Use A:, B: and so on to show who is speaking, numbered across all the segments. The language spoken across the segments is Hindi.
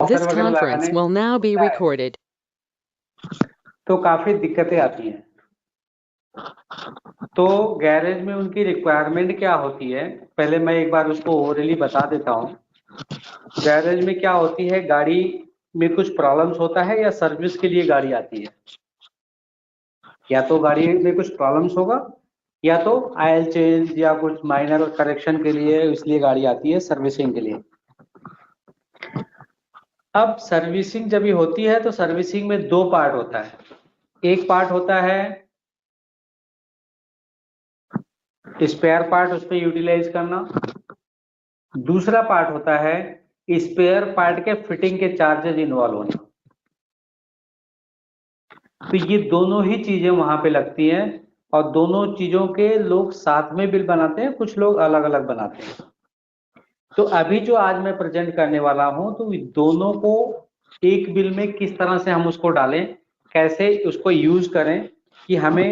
A: This
B: सॉफ्टवेयर वगैरह
A: conference
B: लगाने
A: will now be
B: होता है,
A: recorded.
B: तो काफी दिक्कतें आती हैं। तो गैरेज में उनकी रिक्वायरमेंट क्या होती है, पहले मैं एक बार उसको ओवरली बता देता हूँ। गैरेज में क्या होती है, गाड़ी में कुछ प्रॉब्लम्स होता है या सर्विस के लिए गाड़ी आती है, या तो गाड़ी में कुछ प्रॉब्लम्स होगा या तो ऑयल चेंज या कुछ माइनर करेक्शन के लिए, इसलिए गाड़ी आती है सर्विसिंग के लिए। अब सर्विसिंग जब भी होती है तो सर्विसिंग में दो पार्ट होता है। एक पार्ट होता है स्पेयर पार्ट, उस पर यूटिलाइज करना। दूसरा पार्ट होता है स्पेयर पार्ट के फिटिंग के चार्जेस इन्वॉल्व होना। तो ये दोनों ही चीजें वहां पे लगती हैं और दोनों चीजों के लोग साथ में बिल बनाते हैं, कुछ लोग अलग अलग बनाते हैं। तो अभी जो आज मैं प्रेजेंट करने वाला हूं, तो दोनों को एक बिल में किस तरह से हम उसको डालें, कैसे उसको यूज करें कि हमें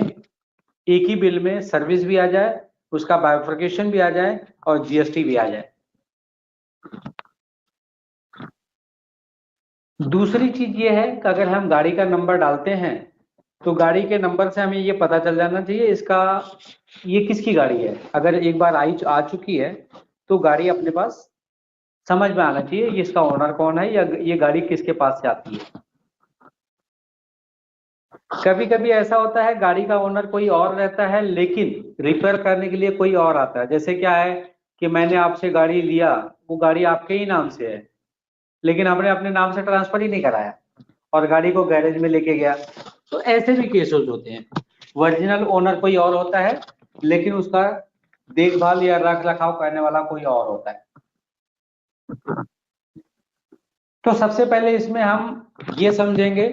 B: एक ही बिल में सर्विस भी आ जाए, उसका बाइफर्केशन भी आ जाए और जीएसटी भी आ जाए। दूसरी चीज ये है कि अगर हम गाड़ी का नंबर डालते हैं तो गाड़ी के नंबर से हमें ये पता चल जाना चाहिए इसका, ये किसकी गाड़ी है। अगर एक बार आ चुकी है तो गाड़ी अपने पास समझ में आना चाहिए ये इसका ओनर कौन है या ये गाड़ी किसके पास से आती है। कभी कभी ऐसा होता है गाड़ी का ओनर कोई और रहता है लेकिन रिपेयर करने के लिए कोई और आता है। जैसे क्या है कि मैंने आपसे गाड़ी लिया, वो गाड़ी आपके ही नाम से है लेकिन हमने अपने नाम से ट्रांसफर ही नहीं कराया और गाड़ी को गैरेज में लेके गया। तो ऐसे भी केसेस होते हैं। ओरिजिनल ओनर कोई और होता है लेकिन उसका देखभाल या रख रखाव करने वाला कोई और होता है। तो सबसे पहले इसमें हम ये समझेंगे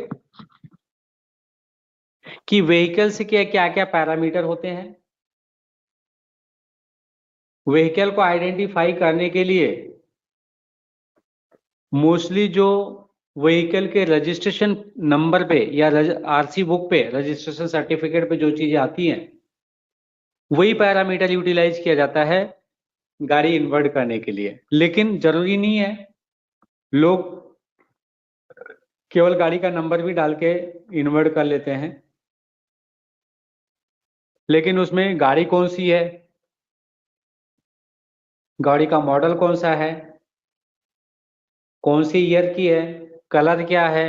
B: कि व्हीकल से क्या क्या क्या पैरामीटर होते हैं। व्हीकल को आइडेंटिफाई करने के लिए मोस्टली जो व्हीकल के रजिस्ट्रेशन नंबर पे या आरसी बुक पे, रजिस्ट्रेशन सर्टिफिकेट पे जो चीजें आती हैं वही पैरामीटर यूटिलाइज किया जाता है गाड़ी इन्वर्ट करने के लिए। लेकिन जरूरी नहीं है, लोग केवल गाड़ी का नंबर भी डाल के इन्वर्ट कर लेते हैं। लेकिन उसमें गाड़ी कौन सी है, गाड़ी का मॉडल कौन सा है, कौन सी ईयर की है, कलर क्या है,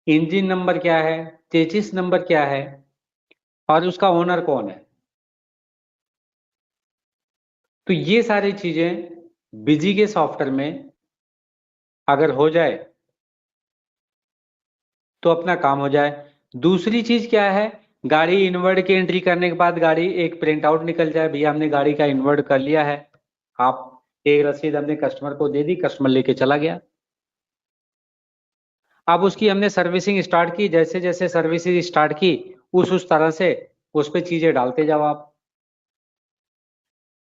B: इंजन नंबर क्या है, चेसिस नंबर क्या है और उसका ओनर कौन है। तो ये सारी चीजें बिजी के सॉफ्टवेयर में अगर हो जाए तो अपना काम हो जाए। दूसरी चीज क्या है, गाड़ी इन्वर्ट की एंट्री करने के बाद गाड़ी एक प्रिंट आउट निकल जाए, भैया हमने गाड़ी का इन्वर्ट कर लिया है। आप एक रसीद हमने कस्टमर को दे दी, कस्टमर लेके चला गया। अब उसकी हमने सर्विसिंग स्टार्ट की, जैसे जैसे सर्विसिंग स्टार्ट की उस तरह से उस पर चीजें डालते जाओ।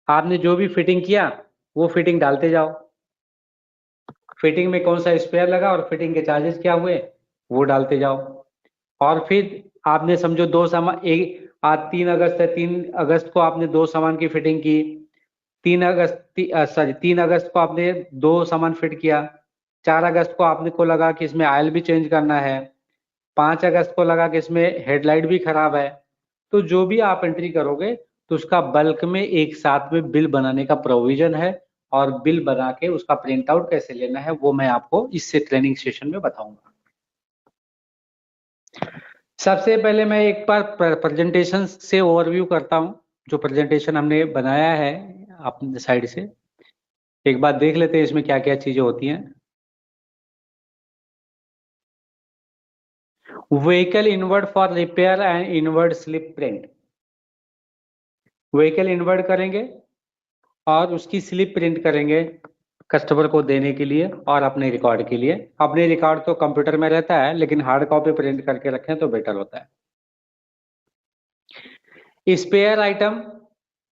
B: आपने जो भी फिटिंग किया वो फिटिंग डालते जाओ। फिटिंग में कौन सा स्पेयर लगा और फिटिंग के चार्जेस क्या हुए वो डालते जाओ। और फिर आपने समझो दो सामान, एक आज 3 अगस्त है, 3 अगस्त को आपने दो सामान की फिटिंग की। 3 अगस्त को आपने दो सामान फिट किया। 4 अगस्त को आपने को लगा कि इसमें ऑयल भी चेंज करना है। 5 अगस्त को लगा कि इसमें हेडलाइट भी खराब है। तो जो भी आप एंट्री करोगे तो उसका बल्क में एक साथ में बिल बनाने का प्रोविजन है और बिल बना के उसका प्रिंट आउट कैसे लेना है वो मैं आपको इससे ट्रेनिंग सेशन में बताऊंगा। सबसे पहले मैं एक बार प्रेजेंटेशन से ओवरव्यू करता हूं, जो प्रेजेंटेशन हमने बनाया है अपने साइड से एक बार देख लेते हैं इसमें क्या क्या चीजें होती हैं। Vehicle inward for repair and inward slip print. Vehicle inward करेंगे और उसकी स्लिप प्रिंट करेंगे कस्टमर को देने के लिए और अपने रिकॉर्ड के लिए। अपने रिकॉर्ड तो कंप्यूटर में रहता है लेकिन हार्ड कॉपी प्रिंट करके रखें तो बेटर होता है। स्पेयर आइटम,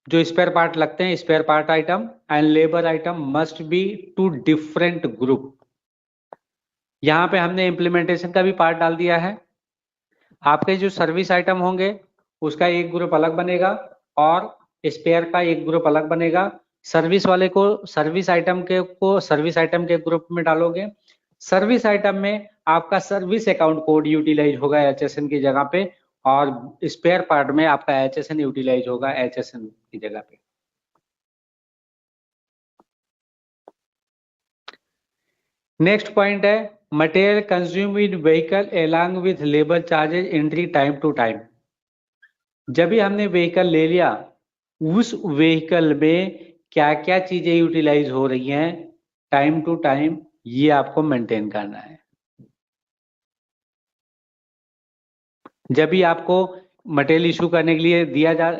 B: जो स्पेयर पार्ट लगते हैं, spare part item and labour item must be two different group. यहां पे हमने इंप्लीमेंटेशन का भी पार्ट डाल दिया है। आपके जो सर्विस आइटम होंगे उसका एक ग्रुप अलग बनेगा और स्पेयर का एक ग्रुप अलग बनेगा। सर्विस वाले को सर्विस आइटम के ग्रुप में डालोगे, सर्विस आइटम में आपका सर्विस अकाउंट कोड यूटिलाइज होगा HSN की जगह पे, और स्पेयर पार्ट में आपका HSN यूटिलाइज होगा HSN की जगह पे। नेक्स्ट पॉइंट है material consume in vehicle along with labour charges entry time to time. जब भी हमने व्हीकल ले लिया, उस व्हीकल में क्या क्या चीजें यूटिलाइज हो रही हैं टाइम टू टाइम, ये आपको मेंटेन करना है। जब भी आपको मटेरियल इशू करने के लिए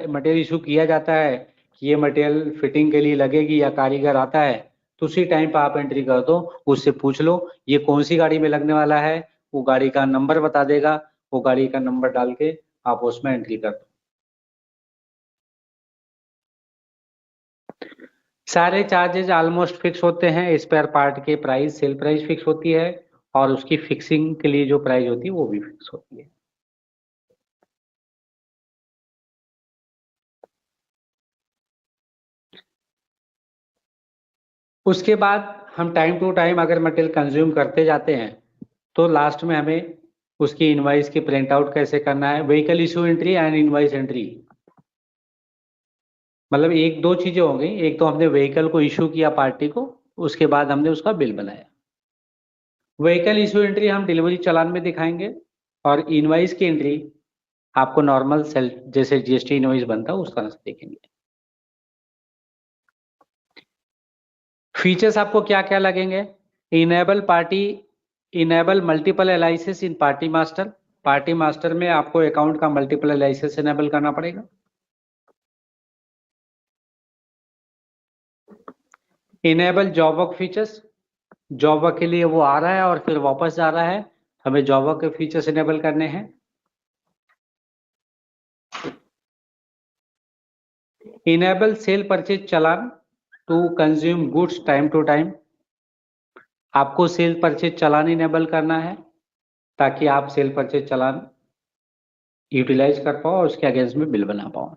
B: मटेरियल इशू किया जाता है कि ये मटेरियल फिटिंग के लिए लगेगी या कारीगर आता है, तो उसी टाइम पर आप एंट्री कर दो, उससे पूछ लो ये कौन सी गाड़ी में लगने वाला है, वो गाड़ी का नंबर बता देगा, वो गाड़ी का नंबर डाल के आप उसमें एंट्री कर दो। सारे चार्जेज ऑलमोस्ट फिक्स होते हैं। स्पेयर पार्ट के प्राइस, सेल प्राइस फिक्स होती है, और उसकी फिक्सिंग के लिए जो प्राइस होती है वो भी फिक्स होती है। उसके बाद हम टाइम टू टाइम अगर मटेरियल कंज्यूम करते जाते हैं तो लास्ट में हमें उसकी इनवाइस की प्रिंट आउट कैसे करना है। Vehicle issue entry and invoice entry, मतलब एक दो चीजें हो गई। एक तो हमने व्हीकल को इशू किया पार्टी को, उसके बाद हमने उसका बिल बनाया। व्हीकल इशू एंट्री हम डिलीवरी चालान में दिखाएंगे, और इनवाइस की एंट्री आपको नॉर्मल सेल जैसे GST इनवाइस बनता है उस तरह से देखेंगे। फीचर्स आपको क्या क्या लगेंगे। इनेबल मल्टीपल एलाइसिस इन पार्टी मास्टर। पार्टी मास्टर में आपको अकाउंट का मल्टीपल एलाइसिस इनेबल करना पड़ेगा। Enable job work features, job work के लिए वो आ रहा है और फिर वापस जा रहा है, हमें जॉब वर्क के फीचर्स इनेबल करने हैं। इनेबल सेल परचेज चालान to consume goods time to time. आपको सेल परचेज चालान इनेबल करना है ताकि आप सेल परचेज चालान यूटिलाइज कर पाओ और उसके अगेंस्ट में बिल बना पाओ।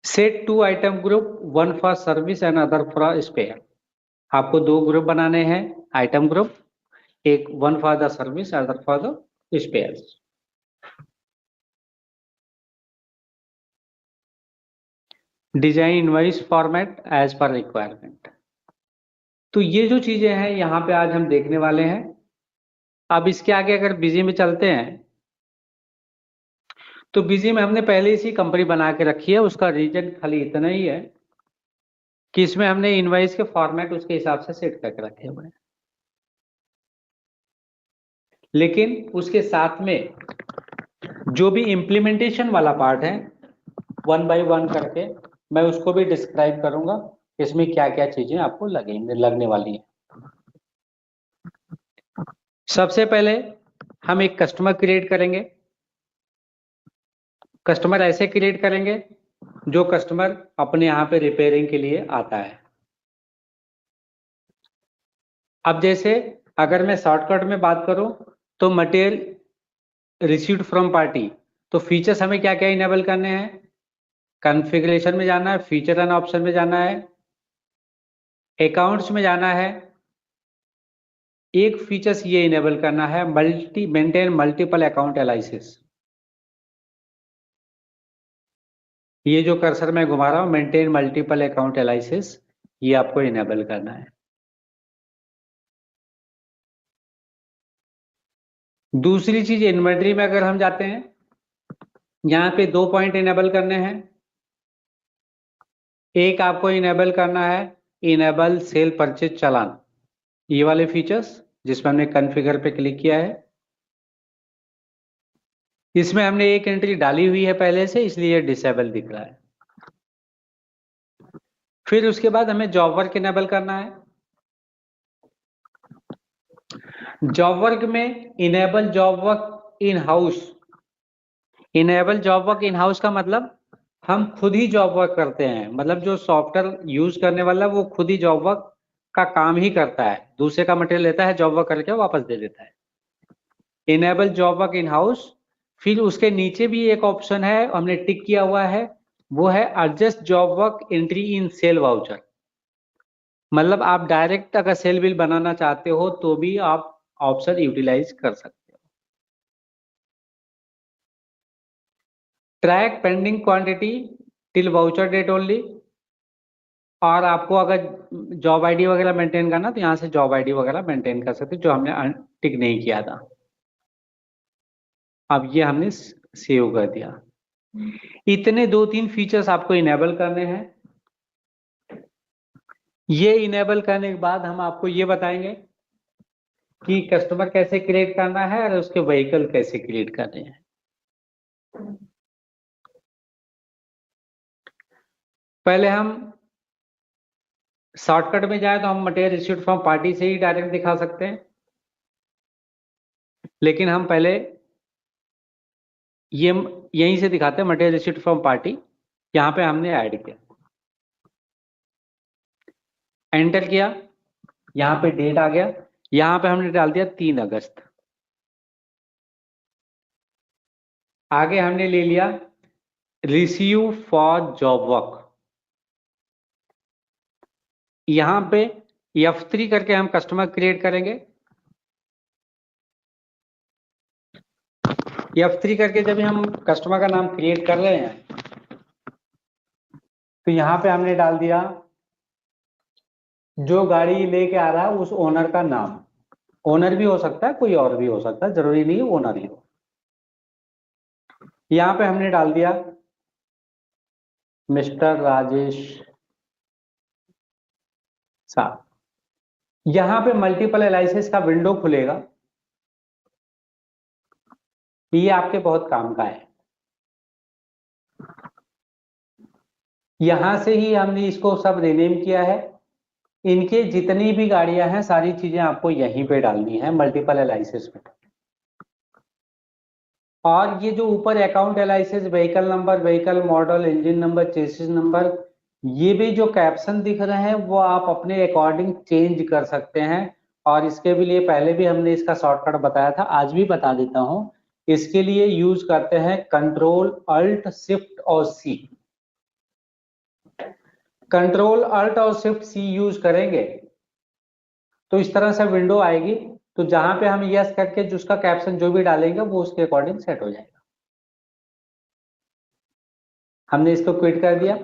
B: Set 2 item group, one for service and other for spare. आपको 2 ग्रुप बनाने हैं आइटम ग्रुप, एक one for the service other for the spare. Design invoice format as per requirement. तो ये जो चीजें हैं यहाँ पे आज हम देखने वाले हैं। अब इसके आगे अगर बिजी में चलते हैं तो बिजी में हमने पहले इसी कंपनी बना के रखी है। उसका रीजन खाली इतना ही है कि इसमें हमने इनवाइस के फॉर्मेट उसके हिसाब से सेट करके रखे हुए हैं, लेकिन उसके साथ में जो भी इम्प्लीमेंटेशन वाला पार्ट है 1 बाय 1 करके मैं उसको भी डिस्क्राइब करूंगा, इसमें क्या क्या चीजें आपको लगने वाली हैं। सबसे पहले हम एक कस्टमर क्रिएट करेंगे। कस्टमर ऐसे क्रिएट करेंगे जो कस्टमर अपने यहाँ पे रिपेयरिंग के लिए आता है। अब जैसे अगर मैं शॉर्टकट में बात करूं तो मटेरियल रिसीव्ड फ्रॉम पार्टी, तो फीचर्स हमें क्या क्या इनेबल करने हैं। कॉन्फ़िगरेशन में जाना है, फीचर एंड ऑप्शन में जाना है, अकाउंट्स में जाना है। एक फीचर्स ये इनेबल करना है मेंटेन मल्टीपल अकाउंट एनालिसिस। ये जो कर्सर मैं घुमा रहा हूं मेंटेन मल्टीपल अकाउंट एनालिसिस, ये आपको इनेबल करना है। दूसरी चीज इन्वेंट्री में अगर हम जाते हैं, यहाँ पे 2 पॉइंट इनेबल करने हैं। एक आपको इनेबल करना है इनेबल सेल परचेज चालान, ये वाले फीचर्स जिसमें हमने कॉन्फ़िगर पे क्लिक किया है। इसमें हमने एक एंट्री डाली हुई है पहले से, इसलिए ये डिसेबल दिख रहा है। फिर उसके बाद हमें जॉब वर्क इनेबल करना है। जॉब वर्क में enable job work in house. Enable job work in house का मतलब हम खुद ही जॉब वर्क करते हैं, मतलब जो सॉफ्टवेयर यूज करने वाला वो खुद ही जॉब वर्क का काम ही करता है, दूसरे का मटेरियल लेता है, जॉब वर्क करके वापस दे देता है। Enable job work in house. फिर उसके नीचे भी एक ऑप्शन है हमने टिक किया हुआ है, वो है adjust job work entry in cell voucher. मतलब आप डायरेक्ट अगर सेल बिल बनाना चाहते हो तो भी आप ऑप्शन यूटिलाइज कर सकते हो। Track pending quantity till voucher date only. और आपको अगर जॉब आईडी वगैरह मेंटेन करना तो यहाँ से जॉब आईडी वगैरह मेंटेन कर सकते हो, जो हमने टिक नहीं किया था। अब ये हमने सेव कर दिया। इतने 2-3 फीचर्स आपको इनेबल करने हैं। ये इनेबल करने के बाद हम आपको ये बताएंगे कि कस्टमर कैसे क्रिएट करना है और उसके व्हीकल कैसे क्रिएट करने हैं। पहले हम शॉर्टकट में जाए तो हम मटेरियल रिसीव्ड फ्रॉम पार्टी से ही डायरेक्ट दिखा सकते हैं, लेकिन हम पहले ये यहीं से दिखाते हैं मटेरियल रिसीव्ड फ्रॉम पार्टी। यहां पे हमने ऐड किया, एंटर किया, यहां पे डेट आ गया, यहां पे हमने डाल दिया 3 अगस्त। आगे हमने ले लिया रिसीव फॉर जॉब वर्क। यहां पे F3 करके हम कस्टमर क्रिएट करेंगे। F3 करके जब हम कस्टमर का नाम क्रिएट कर रहे हैं तो यहां पे हमने डाल दिया जो गाड़ी लेके आ रहा है उस ओनर का नाम। ओनर भी हो सकता है, कोई और भी हो सकता है, जरूरी नहीं है ओनर ही हो। यहां पे हमने डाल दिया मिस्टर राजेश साहब। यहां पे मल्टीपल एलाइसिस का विंडो खुलेगा, ये आपके बहुत काम का है। यहां से ही हमने इसको सब रीनेम किया है। इनके जितनी भी गाड़ियां हैं सारी चीजें आपको यहीं पे डालनी है मल्टीपल एलाइसिस में। और ये जो ऊपर अकाउंट एलाइसिस, vehicle number, vehicle model, engine number, chassis number, ये भी जो कैप्शन दिख रहे हैं वो आप अपने अकॉर्डिंग चेंज कर सकते हैं। और इसके भी लिए पहले भी हमने इसका शॉर्टकट बताया था, आज भी बता देता हूं। इसके लिए यूज करते हैं कंट्रोल अल्ट शिफ्ट और सी। कंट्रोल अल्ट और शिफ्ट सी यूज करेंगे तो इस तरह से विंडो आएगी। तो जहां पे हम यस करके जो उसका कैप्शन जो भी डालेंगे वो उसके अकॉर्डिंग सेट हो जाएगा। हमने इसको क्विट कर दिया।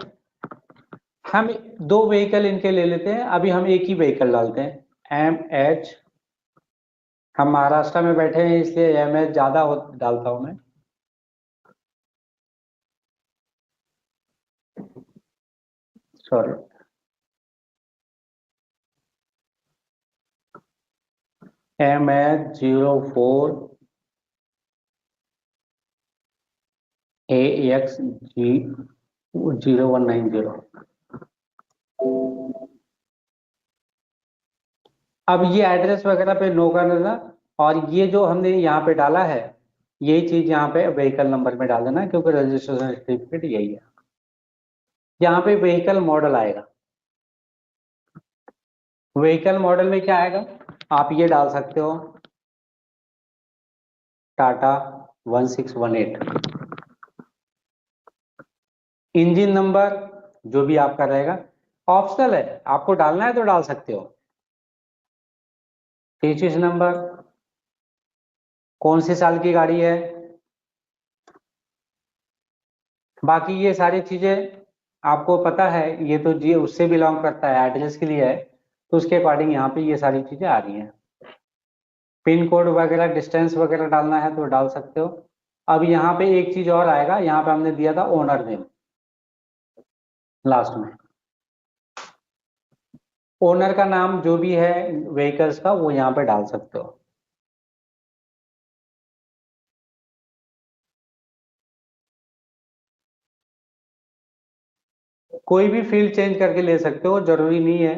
B: हम 2 व्हीकल इनके ले लेते हैं, अभी हम एक ही व्हीकल डालते हैं MH। हम महाराष्ट्र में बैठे हैं इसलिए MH ज्यादा डालता हूं मैं। Sorry, MH04 AXG 0190। अब ये एड्रेस वगैरह पे नो कर देना। और ये जो हमने यहाँ पे डाला है यही चीज यहाँ पे व्हीकल नंबर में डाल देना, क्योंकि रजिस्ट्रेशन सर्टिफिकेट यही है। यहाँ पे व्हीकल मॉडल आएगा। व्हीकल मॉडल में क्या आएगा आप ये डाल सकते हो, टाटा 1618। इंजन नंबर जो भी आपका रहेगा ऑप्शनल है, आपको डालना है तो डाल सकते हो। चेसिस नंबर, कौन से साल की गाड़ी है, बाकी ये सारी चीजें आपको पता है। ये तो जी उससे बिलोंग करता है, एड्रेस के लिए है, तो उसके अकॉर्डिंग यहाँ पे ये सारी चीजें आ रही हैं। पिन कोड वगैरह, डिस्टेंस वगैरह डालना है तो डाल सकते हो। अब यहाँ पे एक चीज और आएगा, यहाँ पे हमने दिया था ओनर नेम लास्ट में। ओनर का नाम जो भी है व्हीकल्स का वो यहाँ पे डाल सकते हो। कोई भी फील्ड चेंज करके ले सकते हो, जरूरी नहीं है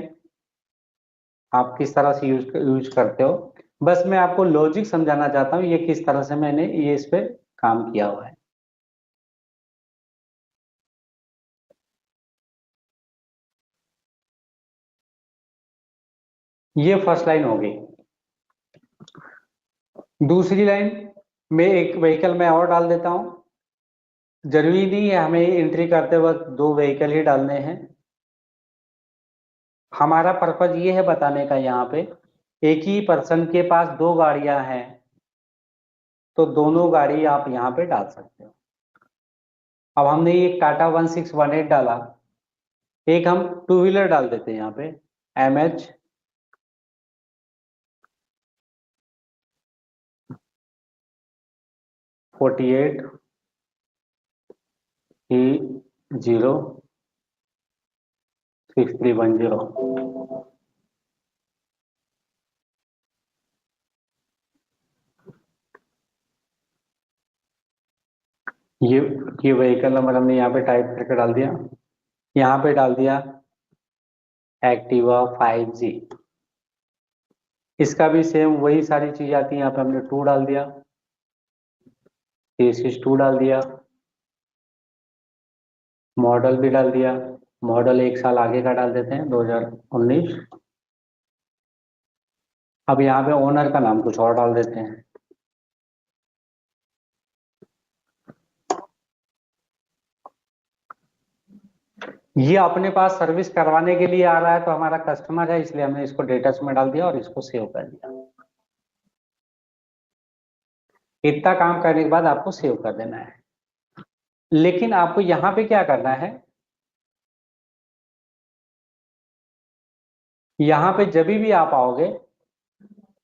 B: आप किस तरह से यूज करते हो। बस मैं आपको लॉजिक समझाना चाहता हूँ ये किस तरह से मैंने ये इस पे काम किया हुआ है। ये फर्स्ट लाइन होगी। दूसरी लाइन में एक व्हीकल मैं और डाल देता हूं। जरूरी नहीं है हमें एंट्री करते वक्त 2 व्हीकल ही डालने हैं। हमारा पर्पज ये है बताने का यहाँ पे, एक ही पर्सन के पास दो गाड़ियां हैं तो दोनों गाड़ी आप यहाँ पे डाल सकते हो। अब हमने ये टाटा 1618 डाला, एक हम टू व्हीलर डाल देते हैं यहाँ पे MH 48 E0 6310। ये व्हीकल नंबर हमने यहाँ पे टाइप करके डाल दिया, यहाँ पे डाल दिया एक्टिवा 5G। इसका भी सेम वही सारी चीज आती है, यहाँ पे हमने 2 डाल दिया, 2 डाल दिया, मॉडल भी डाल दिया, मॉडल एक साल आगे का डाल देते हैं 2019। अब यहाँ पे ओनर का नाम कुछ और डाल देते हैं। ये अपने पास सर्विस करवाने के लिए आ रहा है तो हमारा कस्टमर है, इसलिए हमने इसको डेटास में डाल दिया और इसको सेव कर दिया। इतना काम करने के बाद आपको सेव कर देना है। लेकिन आपको यहाँ पे क्या करना है, यहाँ पे जब भी आप आओगे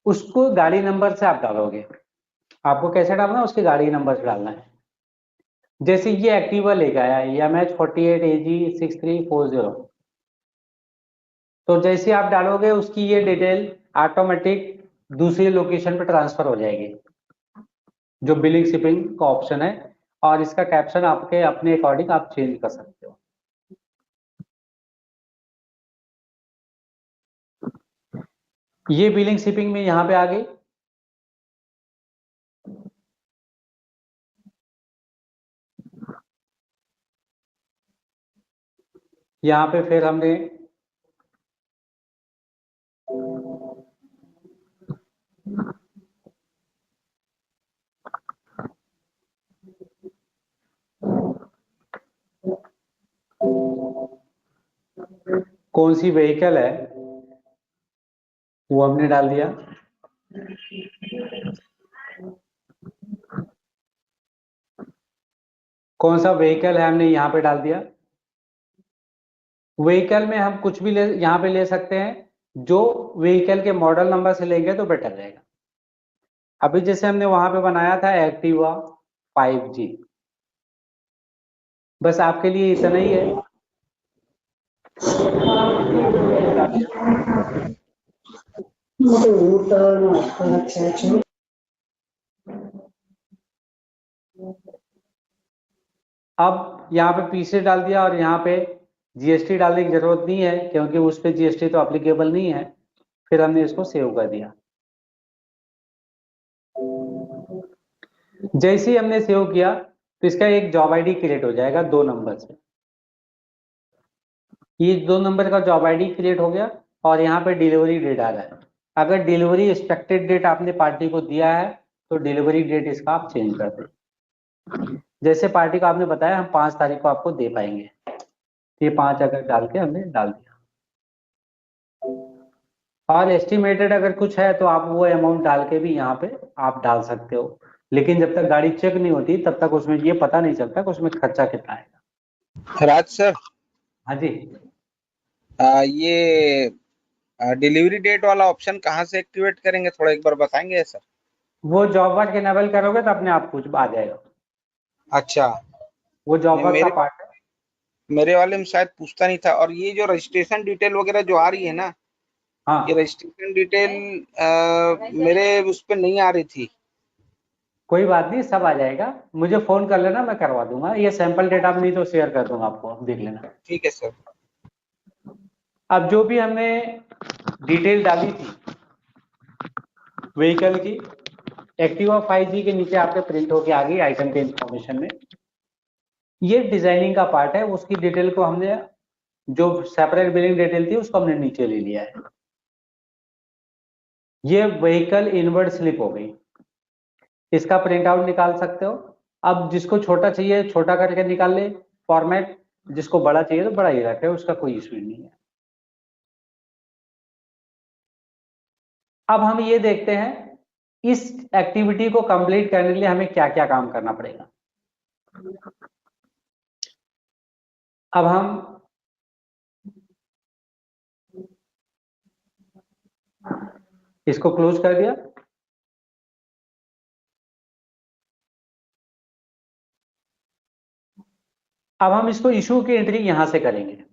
B: उसको गाड़ी नंबर से आप डालोगे। आपको कैसे डालना है, उसके गाड़ी नंबर से डालना है। जैसे ये एक्टिवा लेके आया MH 48 AG 6340, तो जैसे आप डालोगे उसकी ये डिटेल ऑटोमेटिक दूसरी लोकेशन पे ट्रांसफर हो जाएगी, जो बिलिंग शिपिंग का ऑप्शन है, और इसका कैप्शन आपके अपने अकॉर्डिंग आप चेंज कर सकते हो। ये बिलिंग शिपिंग में यहाँ पे आ गई। यहाँ पे फिर हमने कौन सी व्हीकल है वो हमने डाल दिया। कौन सा व्हीकल है हमने यहाँ पे डाल दिया। व्हीकल में हम कुछ भी यहाँ पे ले सकते हैं, जो व्हीकल के मॉडल नंबर से लेंगे तो बेटर रहेगा। अभी जैसे हमने वहां पे बनाया था एक्टिवा 5G, बस आपके लिए इतना ही है। अब यहाँ पे पीछे डाल दिया और यहाँ पे GST डालने की जरूरत नहीं है क्योंकि उस पर GST तो अप्लीकेबल नहीं है। फिर हमने इसको सेव कर दिया। जैसे ही हमने सेव किया तो इसका एक जॉब ID क्रिएट हो जाएगा 2 नंबर से। ये 2 नंबर का जॉब ID क्रिएट हो गया और यहाँ पे डिलीवरी डेट आ रहा है। अगर डिलीवरी एक्सपेक्टेड डेट आपने पार्टी को दिया है तो डिलीवरी डेट इसका आप चेंज कर दें। जैसे पार्टी को आपने बताया हम 5 तारीख को आपको दे पाएंगे, ये 5 अगर डाल के हमने डाल दिया। और एस्टिमेटेड अगर कुछ है तो आप वो अमाउंट डाल के भी यहाँ पे आप डाल सकते हो, लेकिन जब तक गाड़ी चेक नहीं होती तब तक उसमें ये पता नहीं चलता कि उसमें खर्चा कितना आएगा।
A: राज सर,
B: हाँ जी।
A: ये डिलीवरी डेट वाला ऑप्शन कहाँ से एक्टिवेट करेंगे, थोड़ा एक बार बताएंगे सर?
B: वो जॉब वर्क इनेबल करोगे तो अपने आप कुछ आ जाएगा।
A: अच्छा।
B: वो जॉब
A: नहीं,
B: वर्क का
A: मेरे
B: पार्ट है।
A: मेरे वाले में शायद पूछता नहीं था। और ये जो रजिस्ट्रेशन डिटेल वगैरह जो आ रही है ना, ये
B: हाँ,
A: रजिस्ट्रेशन डिटेल मेरे उस पर नहीं आ रही थी।
B: कोई बात नहीं, सब आ जाएगा। मुझे फोन कर लेना, मैं करवा दूंगा। ये सैंपल डेटा नहीं तो शेयर कर दूंगा आपको, देख लेना।
A: ठीक है सर।
B: अब जो भी हमने डिटेल डाली थी व्हीकल की, एक्टिवा 5G के नीचे आपके प्रिंट होके आ गई आइटम के इंफॉर्मेशन में। ये डिजाइनिंग का पार्ट है, उसकी डिटेल को हमने, जो सेपरेट बिलिंग डिटेल थी उसको हमने नीचे ले लिया है। ये व्हीकल इनवर्ड स्लिप हो गई, इसका प्रिंट आउट निकाल सकते हो। अब जिसको छोटा चाहिए छोटा करके निकाल ले फॉर्मेट, जिसको बड़ा चाहिए तो बड़ा ही रखे, उसका कोई इशू नहीं है। अब हम ये देखते हैं इस एक्टिविटी को कंप्लीट करने के लिए हमें क्या क्या काम करना पड़ेगा। अब हम इसको क्लोज कर दिया। अब हम इसको इशू की एंट्री यहां से करेंगे।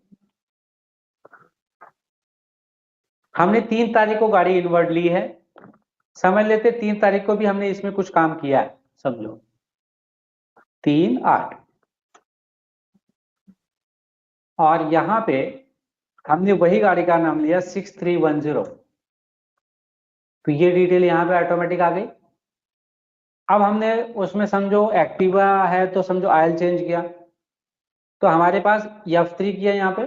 B: हमने 3 तारीख को गाड़ी इनवर्ड ली है, समझ लेते 3 तारीख को भी हमने इसमें कुछ काम किया है, समझो 3/8। और यहां पे हमने वही गाड़ी का नाम लिया 6310, तो ये डिटेल यहां पे ऑटोमेटिक आ गई। अब हमने उसमें समझो एक्टिवा है तो समझो ऑयल चेंज किया, तो हमारे पास F3 किया यहाँ पे,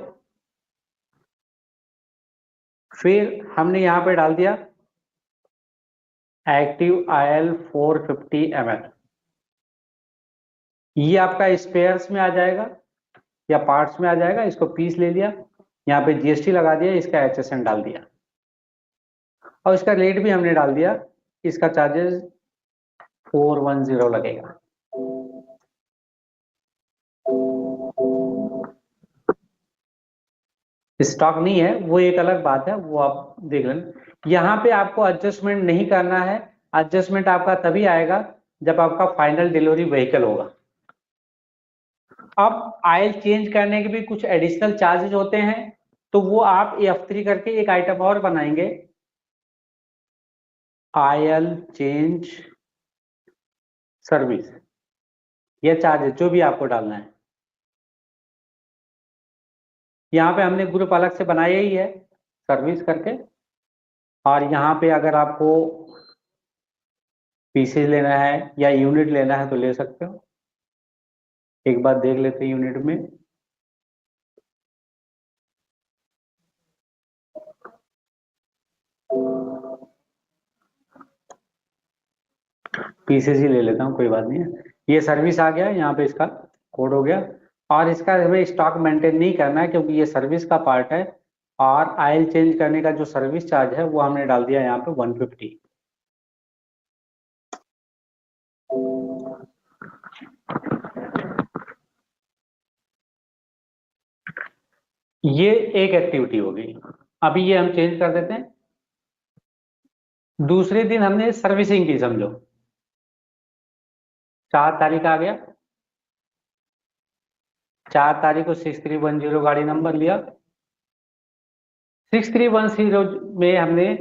B: फिर हमने यहाँ पे डाल दिया एक्टिव ऑयल 450 ml। ये आपका स्पेयर्स में आ जाएगा या पार्ट्स में आ जाएगा, इसको पीस ले लिया, यहाँ पे GST लगा दिया, इसका HSN डाल दिया और इसका रेट भी हमने डाल दिया, इसका चार्जेस 410 लगेगा। स्टॉक नहीं है वो एक अलग बात है, वो आप देख लेना। यहाँ पे आपको एडजस्टमेंट नहीं करना है, एडजस्टमेंट आपका तभी आएगा जब आपका फाइनल डिलीवरी व्हीकल होगा। अब ऑयल चेंज करने के भी कुछ एडिशनल चार्जेस होते हैं, तो वो आप F3 करके एक आइटम और बनाएंगे, ऑयल चेंज सर्विस, ये चार्जेस जो भी आपको डालना है। यहाँ पे हमने ग्रुप अलग से बनाया ही है सर्विस करके, और यहाँ पे अगर आपको पीसेज लेना है या यूनिट लेना है तो ले सकते हो। एक बार देख लेते हैं यूनिट में। पीसेज ही ले लेता हूँ, कोई बात नहीं है। ये सर्विस आ गया, यहाँ पे इसका कोड हो गया, और इसका हमें स्टॉक मेंटेन नहीं करना है क्योंकि ये सर्विस का पार्ट है। और ऑयल चेंज करने का जो सर्विस चार्ज है वो हमने डाल दिया यहाँ पे 150। ये एक एक्टिविटी हो गई। अभी ये हम चेंज कर देते हैं। दूसरे दिन हमने सर्विसिंग की, समझो 4 तारीख आ गया, 4 तारीख को 6310 गाड़ी नंबर लिया। 6310 में हमने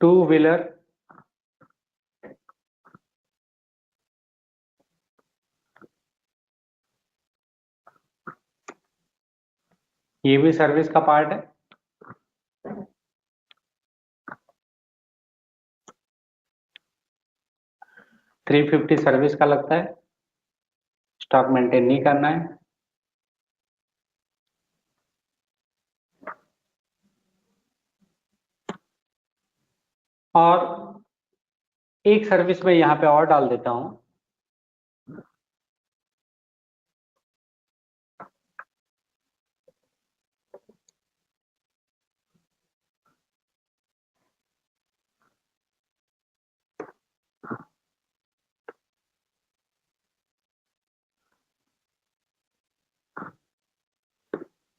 B: टू व्हीलर ये भी सर्विस का पार्ट है। $350 सर्विस का लगता है, स्टॉक मेंटेन नहीं करना है। और एक सर्विस में यहाँ पे और डाल देता हूं,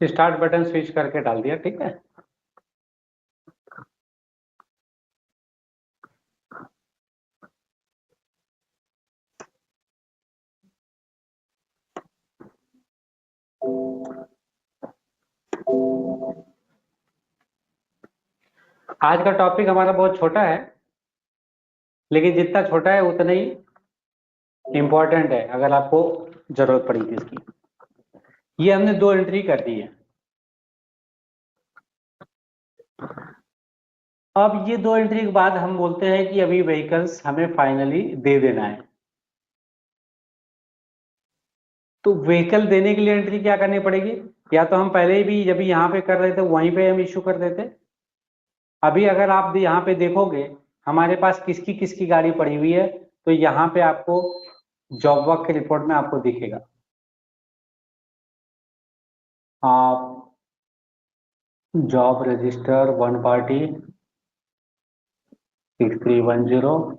B: स्टार्ट बटन स्विच करके डाल दिया, ठीक है। आज का टॉपिक हमारा बहुत छोटा है, लेकिन जितना छोटा है उतना ही इंपॉर्टेंट है अगर आपको जरूरत पड़ी थी इसकी। ये हमने 2 एंट्री कर दी है। अब ये 2 एंट्री के बाद हम बोलते हैं कि अभी व्हीकल्स हमें फाइनली दे देना है। तो व्हीकल देने के लिए एंट्री क्या करनी पड़ेगी? या तो हम पहले भी जब यहाँ पे कर रहे थे वहीं पे हम इश्यू कर देते। अभी अगर आप यहाँ पे देखोगे हमारे पास किसकी किसकी गाड़ी पड़ी हुई है, तो यहाँ पे आपको जॉब वर्क के रिपोर्ट में आपको दिखेगा। आप जॉब रजिस्टर 1 पार्टी 6310,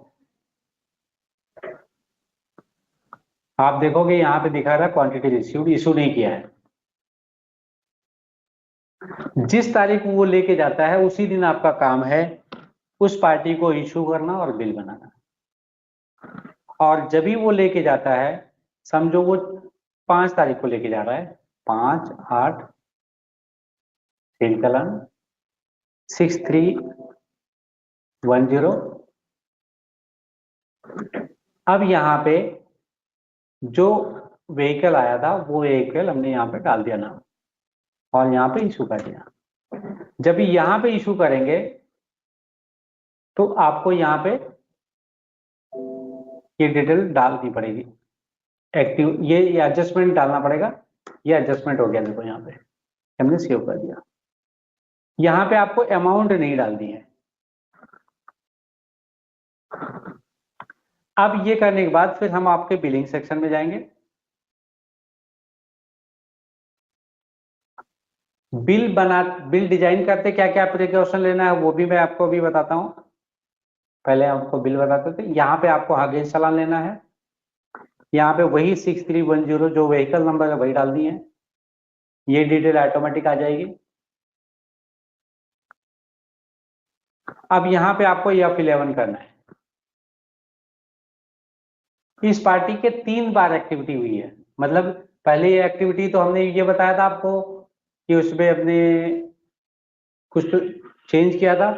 B: आप देखोगे यहाँ पे दिखा रहा है क्वांटिटी रिसीव्ड, इशू नहीं किया है। जिस तारीख वो लेके जाता है उसी दिन आपका काम है उस पार्टी को इशू करना और बिल बनाना। और जब भी वो लेके जाता है, समझो वो 5 तारीख को लेके जा रहा है, 5/8 चलान 6310। अब यहाँ पे जो व्हीकल आया था वो व्हीकल हमने यहाँ पे डाल दिया नाम और यहाँ पे इशू कर दिया। जब यहाँ पे इशू करेंगे तो आपको यहाँ पे ये डिटेल डालनी पड़ेगी, एक्टिव ये एडजस्टमेंट डालना पड़ेगा। ये एडजस्टमेंट हो गया, देखो यहाँ पे हमने सेव कर दिया। यहाँ पे आपको अमाउंट नहीं डालनी है। अब ये करने के बाद फिर हम आपके बिलिंग सेक्शन में जाएंगे। बिल डिजाइन करते क्या क्या प्रिकॉशन लेना है वो भी मैं आपको अभी बताता हूं। पहले आपको बिल बताते थे। यहाँ पे आपको अगेंस्ट चालान लेना है। यहाँ पे वही 6310 जो व्हीकल नंबर है वही डालनी है। ये डिटेल ऑटोमेटिक आ जाएगी। अब यहाँ पे आपको F11 करना है। इस पार्टी के 3 बार एक्टिविटी हुई है। मतलब पहले ये एक्टिविटी तो हमने ये बताया था आपको कि उसमें अपने कुछ तो चेंज किया था।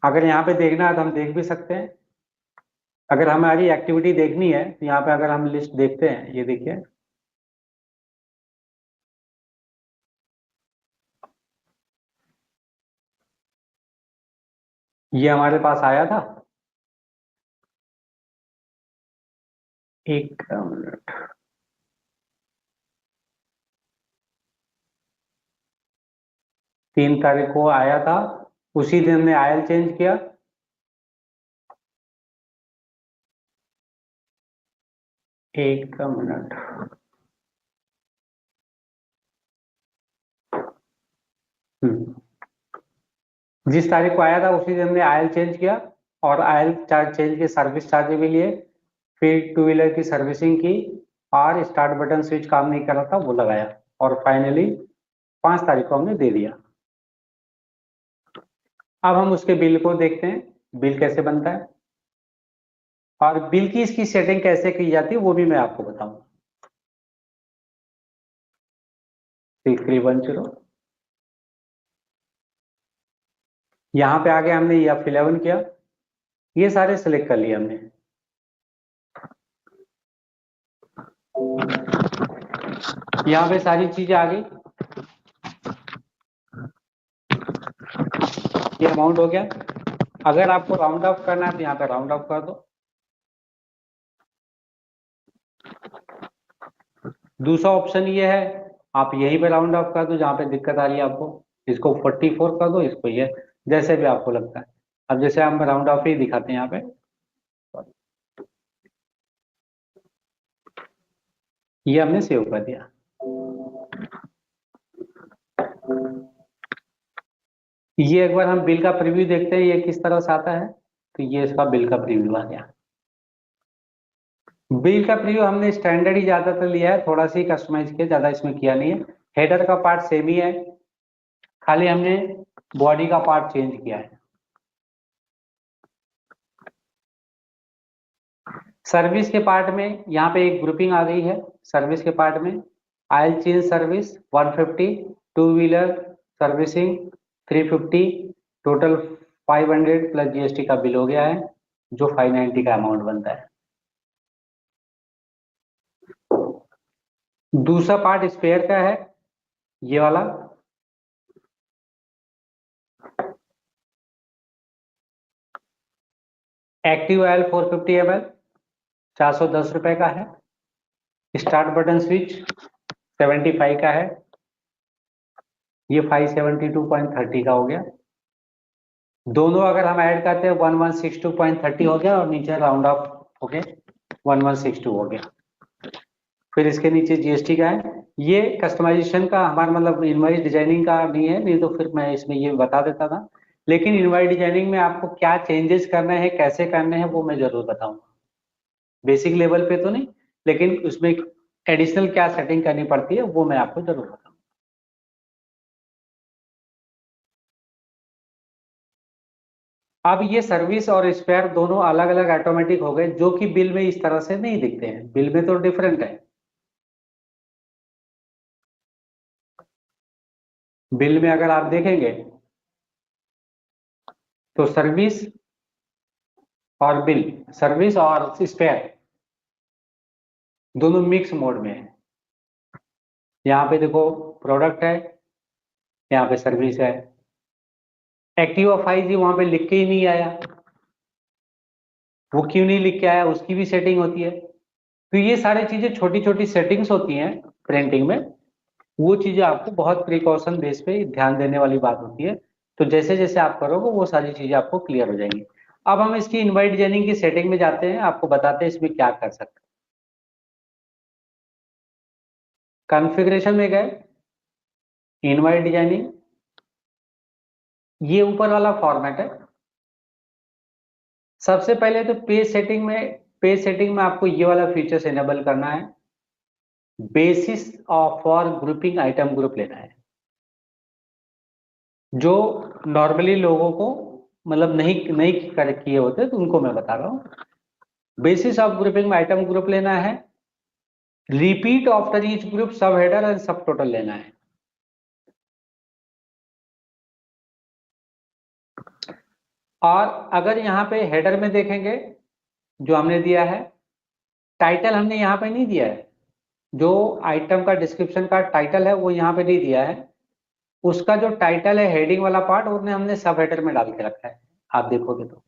B: अगर यहाँ पे देखना है तो हम देख भी सकते हैं। अगर हमारी एक्टिविटी देखनी है तो यहाँ पे अगर हम लिस्ट देखते हैं, ये देखिए ये हमारे पास आया था। एक मिनट, तीन तारीख को आया था, उसी दिन हमने आयल चेंज किया। एक मिनट, जिस तारीख को आया था उसी दिन हमने आयल चेंज किया और आयल चार्ज चेंज के सर्विस चार्ज भी लिए। फिर 2 व्हीलर की सर्विसिंग की और स्टार्ट बटन स्विच काम नहीं कर रहा था वो लगाया और फाइनली 5 तारीख को हमने दे दिया। अब हम उसके बिल को देखते हैं, बिल कैसे बनता है और बिल की इसकी सेटिंग कैसे की जाती है वो भी मैं आपको बताऊंगा। 6310 यहाँ पे आगे हमने F11 किया, ये सारे सिलेक्ट कर लिए हमने। यहाँ पे सारी चीजें आ गई। ये अमाउंट हो गया। अगर आपको राउंड ऑफ करना है तो यहाँ पे राउंड ऑफ कर दो। दूसरा ऑप्शन ये है, आप यहीं पे राउंड ऑफ कर दो जहां पे दिक्कत आ रही है आपको। इसको 44 कर दो, इसको ये, जैसे भी आपको लगता है। अब जैसे हम राउंड ऑफ ही दिखाते हैं यहाँ पे, ये हमने सेव कर दिया। ये एक बार हम बिल का प्रीव्यू देखते हैं ये किस तरह से आता है। तो ये इसका बिल का प्रीव्यू आ गया। बिल का प्रीव्यू हमने स्टैंडर्ड ही ज्यादातर लिया है, थोड़ा सी कस्टमाइज किया, ज्यादा इसमें किया नहीं है। हेडर का पार्ट सेम ही है, खाली हमने बॉडी का पार्ट चेंज किया है। सर्विस के पार्ट में यहाँ पे एक ग्रुपिंग आ गई है। सर्विस के पार्ट में oil change service 150, 2 wheeler servicing 350, total 500 plus GST का बिल हो गया है जो 590 का अमाउंट बनता है। दूसरा पार्ट स्पेयर का है, ये वाला। एक्टिव ऑयल 450 ml 410 रुपए का है। स्टार्ट बटन स्विच 75 का है, ये 572.30 का हो गया। दोनों अगर हम ऐड करते हैं 1162.30 हो गया और नीचे राउंड ऑफ हो गया 1162 हो गया। फिर इसके नीचे जीएसटी का है। ये कस्टमाइजेशन का हमारा मतलब इनवॉइस डिजाइनिंग का नहीं है, नहीं तो फिर मैं इसमें ये बता देता था। लेकिन इनवॉइस डिजाइनिंग में आपको क्या चेंजेस करने हैं, कैसे करने हैं, वो मैं जरूर बताऊंगा। बेसिक लेवल पे तो नहीं, लेकिन उसमें एडिशनल क्या सेटिंग करनी पड़ती है वो मैं आपको जरूर बताऊंगा। अब ये सर्विस और स्पेयर दोनों अलग अलग ऑटोमेटिक हो गए, जो कि बिल में इस तरह से नहीं दिखते हैं, बिल में तो डिफरेंट है। बिल में अगर आप देखेंगे तो सर्विस और बिल, सर्विस और स्पेयर दोनों मिक्स मोड में है। यहाँ पे देखो प्रोडक्ट है, यहाँ पे सर्विस है। एक्टिवा 5G वहां पे लिख के ही नहीं आया, वो क्यों नहीं लिख के आया, उसकी भी सेटिंग होती है। तो ये सारी चीजें छोटी छोटी सेटिंग्स होती हैं प्रिंटिंग में, वो चीजें आपको बहुत प्रिकॉशन बेस पे ध्यान देने वाली बात होती है। तो जैसे जैसे आप करोगे वो सारी चीजें आपको क्लियर हो जाएंगी। अब हम इसकी इनवाइट डिजाइनिंग की सेटिंग में जाते हैं, आपको बताते हैं इसमें क्या कर सकते हैं। कॉन्फ़िगरेशन में गए, इनवाइट डिजाइनिंग, ये ऊपर वाला फॉर्मेट है। सबसे पहले तो पेज सेटिंग में आपको ये वाला फीचर्स इनेबल करना है, basis of for grouping item group लेना है, जो नॉर्मली लोगों को मतलब नहीं नहीं कर किए होते, तो उनको मैं बता रहा हूँ। बेसिस ऑफ ग्रुपिंग में आइटम ग्रुप लेना है, रिपीट आफ्टर ईच ग्रुप सब हेडर एंड सब टोटल लेना है। और अगर यहाँ पे हेडर में देखेंगे जो हमने दिया है, टाइटल हमने यहाँ पे नहीं दिया है, जो आइटम का डिस्क्रिप्शन का टाइटल है वो यहाँ पे नहीं दिया है। उसका जो टाइटल है हेडिंग वाला पार्ट, उन्हें हमने सब हेडर में डाल के रखा है, आप देखोगे तो,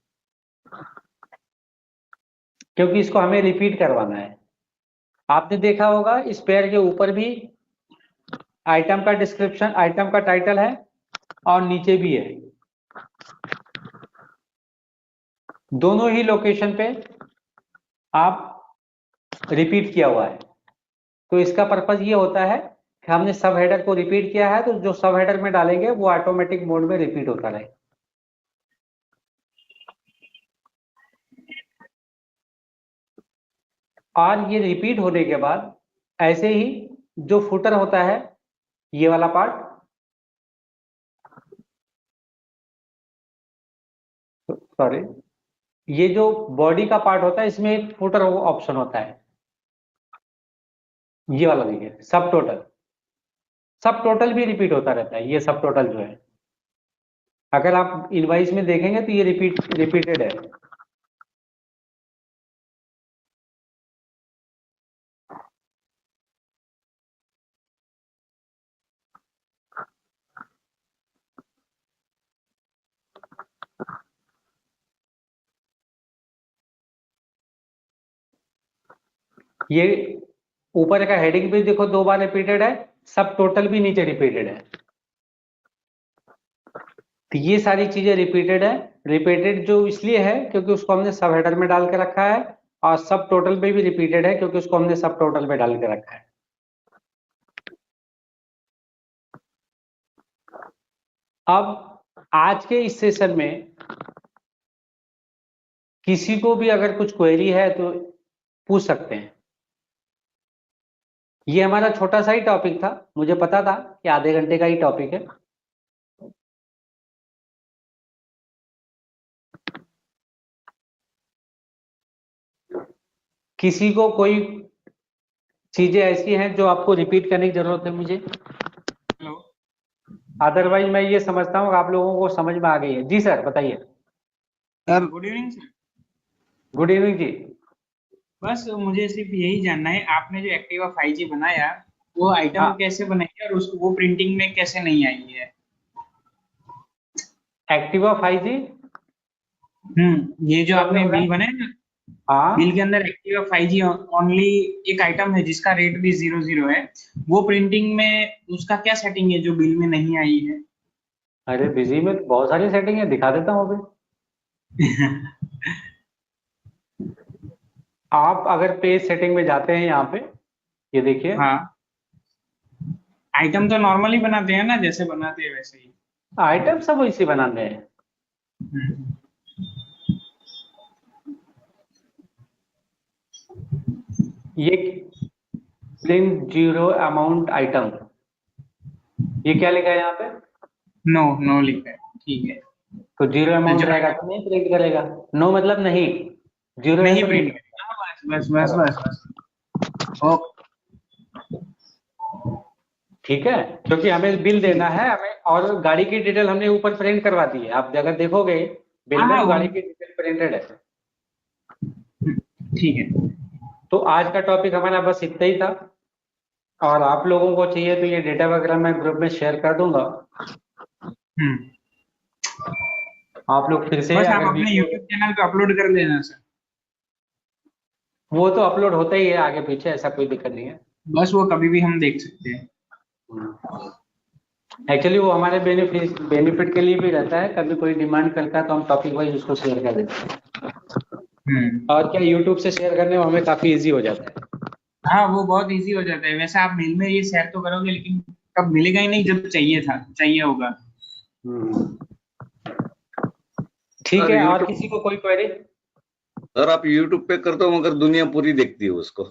B: क्योंकि इसको हमें रिपीट करवाना है। आपने देखा होगा इस पेयर के ऊपर भी आइटम का डिस्क्रिप्शन, आइटम का टाइटल है और नीचे भी है, दोनों ही लोकेशन पे आप रिपीट किया हुआ है। तो इसका पर्पज ये होता है कि हमने सब हेडर को रिपीट किया है, तो जो सब हेडर में डालेंगे वो ऑटोमेटिक मोड में रिपीट होता रहे। और ये रिपीट होने के बाद ऐसे ही जो फुटर होता है, ये वाला पार्ट, सॉरी, ये जो बॉडी का पार्ट होता है इसमें एक फुटर ऑप्शन होता है, ये वाला देखिए सब टोटल। सब टोटल भी रिपीट होता रहता है, ये सब टोटल जो है, अगर आप इनवाइस में देखेंगे तो ये रिपीटेड है। ये ऊपर का हेडिंग भी देखो 2 बार रिपीटेड है, सब टोटल भी नीचे रिपीटेड है। तो ये सारी चीजें रिपीटेड है। रिपीटेड जो इसलिए है क्योंकि उसको हमने सब हेडर में डाल के रखा है, और सब टोटल पे भी रिपीटेड है क्योंकि उसको हमने सब टोटल में डाल के रखा है। अब आज के इस सेशन में किसी को भी अगर कुछ क्वेरी है तो पूछ सकते हैं। ये हमारा छोटा सा ही टॉपिक था, मुझे पता था कि आधे घंटे का ही टॉपिक है। किसी को कोई चीजें ऐसी हैं जो आपको रिपीट करने की जरूरत है मुझे,
C: हेलो
B: अदरवाइज मैं ये समझता हूँ आप लोगों को समझ में आ गई है। जी सर बताइए।
A: यार
C: good evening sir.
B: Good evening जी।
C: बस मुझे सिर्फ यही जानना है, आपने जो एक्टिवा 5G बनाया वो आइटम
B: हाँ,
C: कैसे बनाई है और उसको वो प्रिंटिंग में कैसे नहीं आई है?
B: एक्टिवा 5G
C: ये जो
B: तो हमने
C: आपने
B: बनाया।
C: बिल बनाया ना, बिल के
B: हाँ,
C: अंदर एक्टिवा 5G ओनली एक आइटम है जिसका रेट भी 00 है, वो प्रिंटिंग में उसका क्या सेटिंग है जो बिल में नहीं आई है?
B: अरे बिजी में बहुत सारी सेटिंग है, दिखा देता हूँ अभी। आप अगर पेज सेटिंग में जाते हैं यहाँ पे, ये देखिए,
C: हाँ, आइटम तो नॉर्मली बनाते हैं ना, जैसे बनाते हैं वैसे ही।
B: आइटम सब वैसे बनाने हैं।
C: हम्म,
B: ये प्रिंट जीरो अमाउंट आइटम, ये क्या लिखा है यहाँ पे?
C: नो नो लिखा है, ठीक है।
B: तो जीरो
C: तो
B: अमाउंट
C: जो
B: रहेगा तो नहीं प्रिंट करेगा। नो मतलब नहीं, जीरो है
C: नहीं
B: तो नहीं
C: प्रिंट करेगा। हाँ, बस बस बस बस बस। ओके।
B: ठीक है, क्योंकि हमें बिल देना है हमें, और गाड़ी की डिटेल हमने ऊपर प्रिंट करवा दी है। आप अगर देखोगे बिल
C: हाँ
B: में
C: हाँ,
B: तो गाड़ी की डिटेल प्रिंटेड है।
C: ठीक है।
B: तो आज का टॉपिक हमारा बस इतना ही था, और आप लोगों को चाहिए तो ये डेटा वगैरह मैं ग्रुप में शेयर कर दूंगा।
C: हम्म,
B: आप लोग फिर से
C: बस आप
B: अगर
C: अपने
B: वीडियो,
C: YouTube चैनल पे अपलोड कर देना सर।
B: वो तो अपलोड होता ही है आगे पीछे, ऐसा कोई दिक्कत नहीं है।
C: बस वो कभी भी हम देख सकते हैं।
B: एक्चुअली वो हमारे बेनिफिट के लिए भी रहता है, कभी कोई डिमांड करता है तो हम टॉपिक वाइज उसको शेयर कर देते हैं।
C: हम्म,
B: और क्या, यूट्यूब से शेयर करने में हमें काफी इजी हो जाता है।
C: हाँ वो बहुत इजी हो जाता है। वैसे आप मेल में ये शेयर तो करोगे, लेकिन कब मिलेगा ही नहीं जब चाहिए होगा।
B: ठीक
D: सर
B: है, और
D: यूट्यूब
B: किसी को कोई क्वेरी?
D: सर आप यूट्यूब पे कर दो मगर दुनिया पूरी देखती है उसको।